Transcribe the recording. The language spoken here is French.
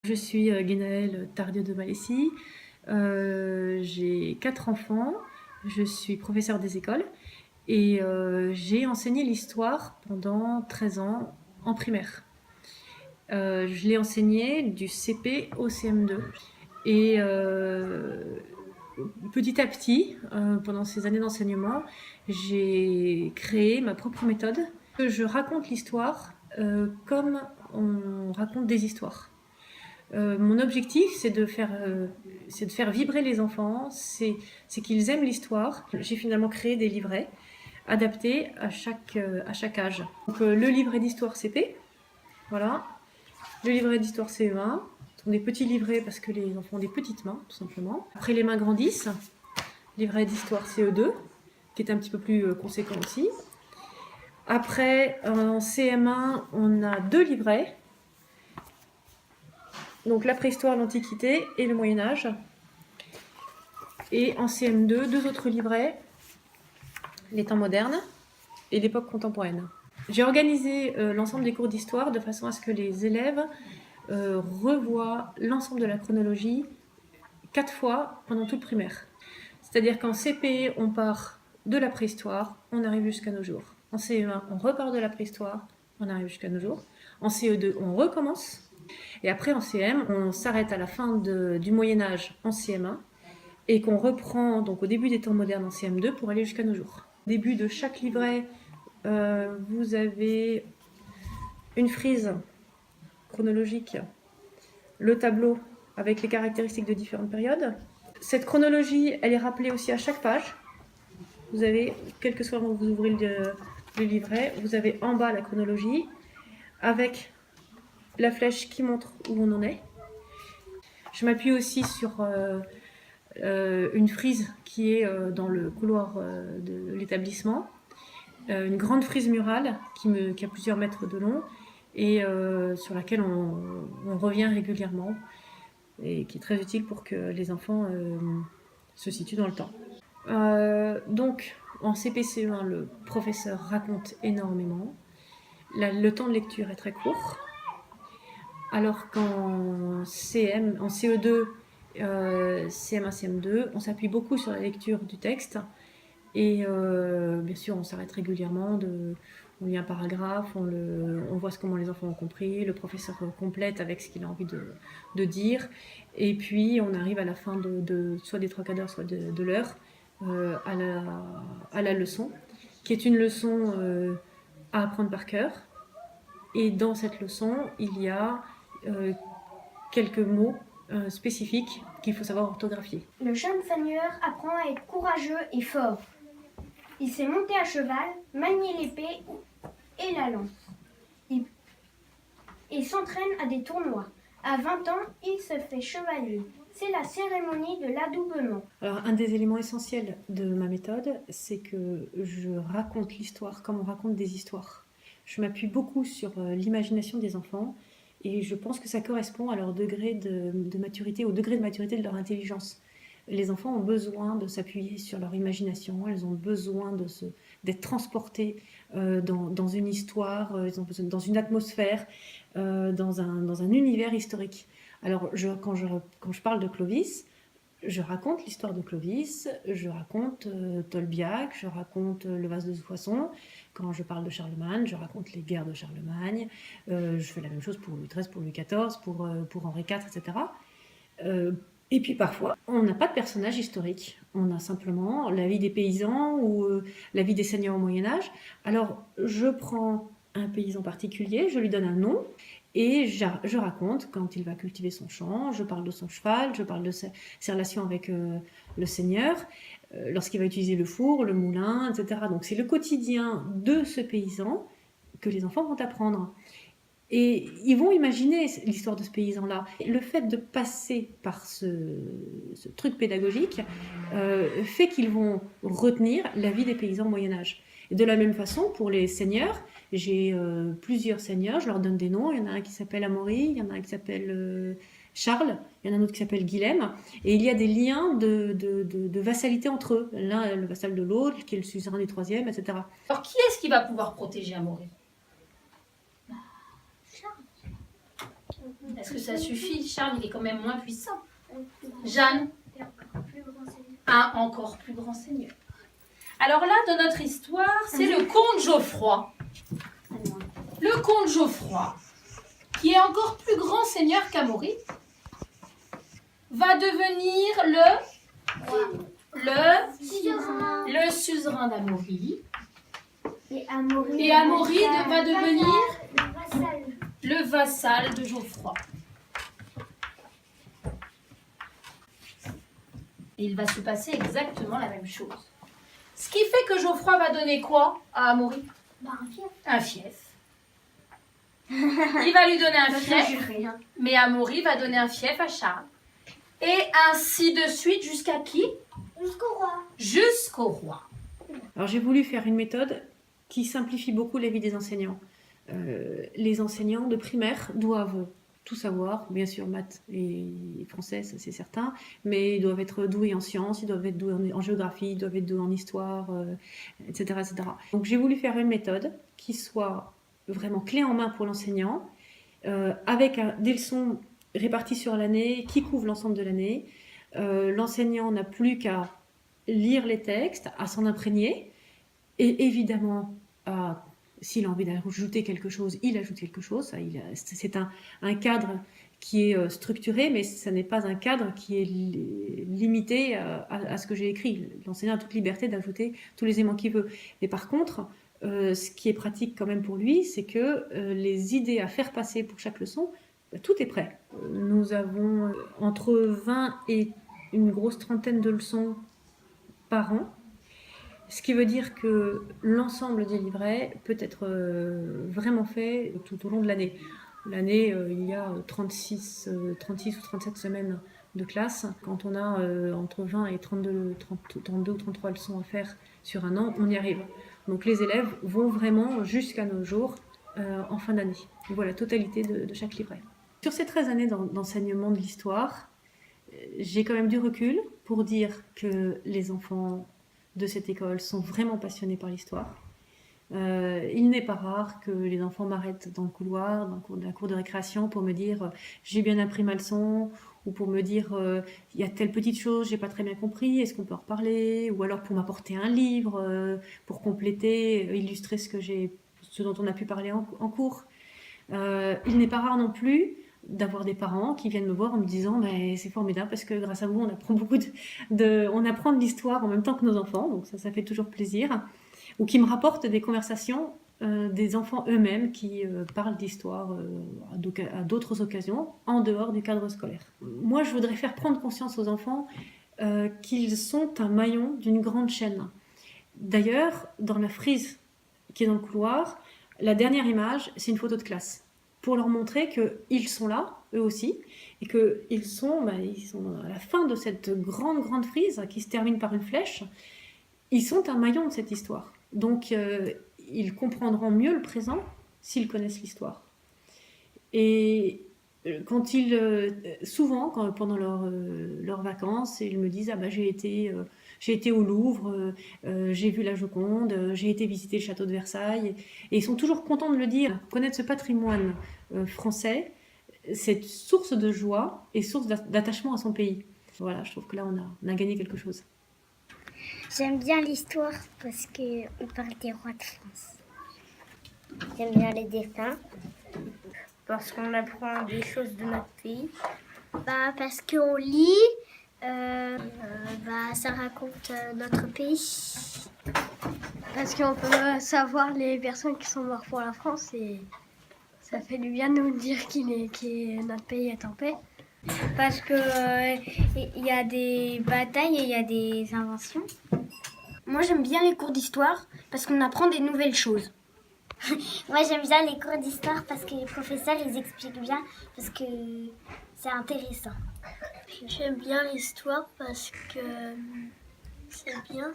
Je suis Guénaëlle Tardieu de Malessi, j'ai 4 enfants, je suis professeure des écoles et j'ai enseigné l'histoire pendant 13 ans en primaire. Je l'ai enseigné du CP au CM2 et petit à petit, pendant ces années d'enseignement, j'ai créé ma propre méthode. Je raconte l'histoire comme on raconte des histoires. Mon objectif, c'est de faire vibrer les enfants, c'est qu'ils aiment l'histoire. J'ai finalement créé des livrets adaptés à chaque âge. Donc, le livret d'histoire CP, voilà. Le livret d'histoire CE1, ce sont des petits livrets parce que les enfants ont des petites mains, tout simplement. Après, les mains grandissent. Livret d'histoire CE2, qui est un petit peu plus conséquent aussi. Après, en CM1, on a 2 livrets. Donc la préhistoire, l'Antiquité et le Moyen-Âge. Et en CM2, 2 autres livrets, les temps modernes et l'époque contemporaine. J'ai organisé l'ensemble des cours d'histoire de façon à ce que les élèves revoient l'ensemble de la chronologie 4 fois pendant tout le primaire. C'est-à-dire qu'en CP, on part de la préhistoire, on arrive jusqu'à nos jours. En CE1, on repart de la préhistoire, on arrive jusqu'à nos jours. En CE2, on recommence. Et après, en CM, on s'arrête à la fin du Moyen-Âge en CM1 et qu'on reprend donc au début des temps modernes en CM2 pour aller jusqu'à nos jours. Au début de chaque livret, vous avez une frise chronologique, le tableau avec les caractéristiques de différentes périodes. Cette chronologie, elle est rappelée aussi à chaque page. Vous avez, quel que soit où vous ouvrez le livret, vous avez en bas la chronologie avec la flèche qui montre où on en est. Je m'appuie aussi sur une frise qui est dans le couloir de l'établissement, une grande frise murale qui a plusieurs mètres de long et sur laquelle on revient régulièrement et qui est très utile pour que les enfants se situent dans le temps. Donc en CPCE1, le professeur raconte énormément. Le temps de lecture est très court, alors qu'en CM, en CE2, CM1, CM2, on s'appuie beaucoup sur la lecture du texte et bien sûr on s'arrête régulièrement, on lit un paragraphe, on voit comment les enfants ont compris, le professeur complète avec ce qu'il a envie de dire et puis on arrive à la fin soit des 3/4 d'heure, soit de l'heure à la leçon, qui est une leçon à apprendre par cœur. Et dans cette leçon, il y a quelques mots spécifiques qu'il faut savoir orthographier. Le jeune seigneur apprend à être courageux et fort. Il sait monter à cheval, manier l'épée et la lance. Il s'entraîne à des tournois. À 20 ans, il se fait chevalier. C'est la cérémonie de l'adoubement. Alors, un des éléments essentiels de ma méthode, c'est que je raconte l'histoire comme on raconte des histoires. Je m'appuie beaucoup sur l'imagination des enfants et je pense que ça correspond à leur degré de maturité, au degré de maturité de leur intelligence. Les enfants ont besoin de s'appuyer sur leur imagination, ils ont besoin d'être transportés dans une histoire, dans une atmosphère, dans un univers historique. Alors, quand je parle de Clovis, je raconte l'histoire de Clovis, je raconte Tolbiac, je raconte le vase de Soissons. Quand je parle de Charlemagne, je raconte les guerres de Charlemagne. Je fais la même chose pour Louis XIII, pour Louis XIV, pour Henri IV, etc. Et puis parfois, on n'a pas de personnage historique. On a simplement la vie des paysans ou la vie des seigneurs au Moyen-Âge. Alors, je prends un paysan particulier, je lui donne un nom, et je raconte quand il va cultiver son champ, je parle de son cheval, je parle de ses relations avec le seigneur, lorsqu'il va utiliser le four, le moulin, etc. Donc c'est le quotidien de ce paysan que les enfants vont apprendre. Et ils vont imaginer l'histoire de ce paysan-là. Le fait de passer par ce truc pédagogique fait qu'ils vont retenir la vie des paysans au Moyen-Âge. Et de la même façon, pour les seigneurs, j'ai plusieurs seigneurs, je leur donne des noms. Il y en a un qui s'appelle Amaury, il y en a un qui s'appelle Charles, il y en a un autre qui s'appelle Guilhem. Et il y a des liens de vassalité entre eux. L'un est le vassal de l'autre, qui est le suzerain du troisième, etc. Alors, qui est-ce qui va pouvoir protéger Amaury? Est-ce que ça suffit? Charles, il est quand même moins puissant. Jeanne? Un encore plus grand seigneur. Alors là, dans notre histoire, c'est le comte Geoffroy. Le comte Geoffroy, qui est encore plus grand seigneur qu'Amaury, va devenir le suzerain d'Amaury. Et Amaury Va devenir le vassal de Geoffroy. Et il va se passer exactement la même chose. Ce qui fait que Geoffroy va donner quoi à Amaury? Un fief. Il va lui donner un fief, mais Amaury va donner un fief à Charles. Et ainsi de suite jusqu'à qui? Jusqu'au roi. Jusqu'au roi. Alors j'ai voulu faire une méthode qui simplifie beaucoup la vie des enseignants. Les enseignants de primaire doivent tout savoir, bien sûr maths et français, ça c'est certain, mais ils doivent être doués en sciences, ils doivent être doués en géographie, ils doivent être doués en histoire, etc., etc. Donc j'ai voulu faire une méthode qui soit vraiment clé en main pour l'enseignant, avec des leçons réparties sur l'année, qui couvrent l'ensemble de l'année. L'enseignant n'a plus qu'à lire les textes, à s'en imprégner, et évidemment, s'il a envie d'ajouter quelque chose, il ajoute quelque chose. C'est un cadre qui est structuré, mais ce n'est pas un cadre qui est limité à ce que j'ai écrit. L'enseignant a toute liberté d'ajouter tous les éléments qu'il veut. Mais par contre, ce qui est pratique quand même pour lui, c'est que les idées à faire passer pour chaque leçon, tout est prêt. Nous avons entre 20 et une grosse trentaine de leçons par an. Ce qui veut dire que l'ensemble des livrets peut être vraiment fait tout au long de l'année. L'année, il y a 36 ou 37 semaines de classe. Quand on a entre 20 et 32 ou 33 leçons à faire sur un an, on y arrive. Donc les élèves vont vraiment jusqu'à nos jours en fin d'année. Voilà, totalité de chaque livret. Sur ces 13 années d'enseignement de l'histoire, j'ai quand même du recul pour dire que les enfants de cette école sont vraiment passionnés par l'histoire. Il n'est pas rare que les enfants m'arrêtent dans le couloir, dans la cour de récréation pour me dire j'ai bien appris ma leçon, ou pour me dire il y a telle petite chose, j'ai pas très bien compris, est-ce qu'on peut en reparler, ou alors pour m'apporter un livre pour compléter, illustrer ce dont on a pu parler en cours. Il n'est pas rare non plus d'avoir des parents qui viennent me voir en me disant mais c'est formidable parce que grâce à vous on apprend on apprend de l'histoire en même temps que nos enfants, donc ça fait toujours plaisir, ou qui me rapportent des conversations des enfants eux-mêmes qui parlent d'histoire à d'autres occasions en dehors du cadre scolaire. Moi je voudrais faire prendre conscience aux enfants qu'ils sont un maillon d'une grande chaîne. D'ailleurs dans la frise qui est dans le couloir, la dernière image c'est une photo de classe, pour leur montrer qu'ils sont là, eux aussi, et qu'ils sont à la fin de cette grande frise qui se termine par une flèche. Ils sont un maillon de cette histoire. Donc, ils comprendront mieux le présent s'ils connaissent l'histoire. Et souvent, pendant leurs vacances, ils me disent « Ah ben, j'ai été au Louvre, j'ai vu la Joconde, j'ai été visiter le château de Versailles. » Et ils sont toujours contents de le dire. Connaître ce patrimoine français, c'est source de joie et source d'attachement à son pays. Voilà, je trouve que là, on a gagné quelque chose. J'aime bien l'histoire parce qu'on parle des rois de France. J'aime bien les dessins. Parce qu'on apprend des choses de notre pays. Parce qu'on lit, ça raconte notre pays. Parce qu'on peut savoir les personnes qui sont mortes pour la France et ça fait du bien de nous dire que notre pays est en paix. Parce que il y a des batailles et il y a des inventions. Moi j'aime bien les cours d'histoire parce qu'on apprend des nouvelles choses. Moi j'aime bien les cours d'histoire parce que les professeurs ils expliquent bien, parce que c'est intéressant. J'aime bien l'histoire parce que c'est bien.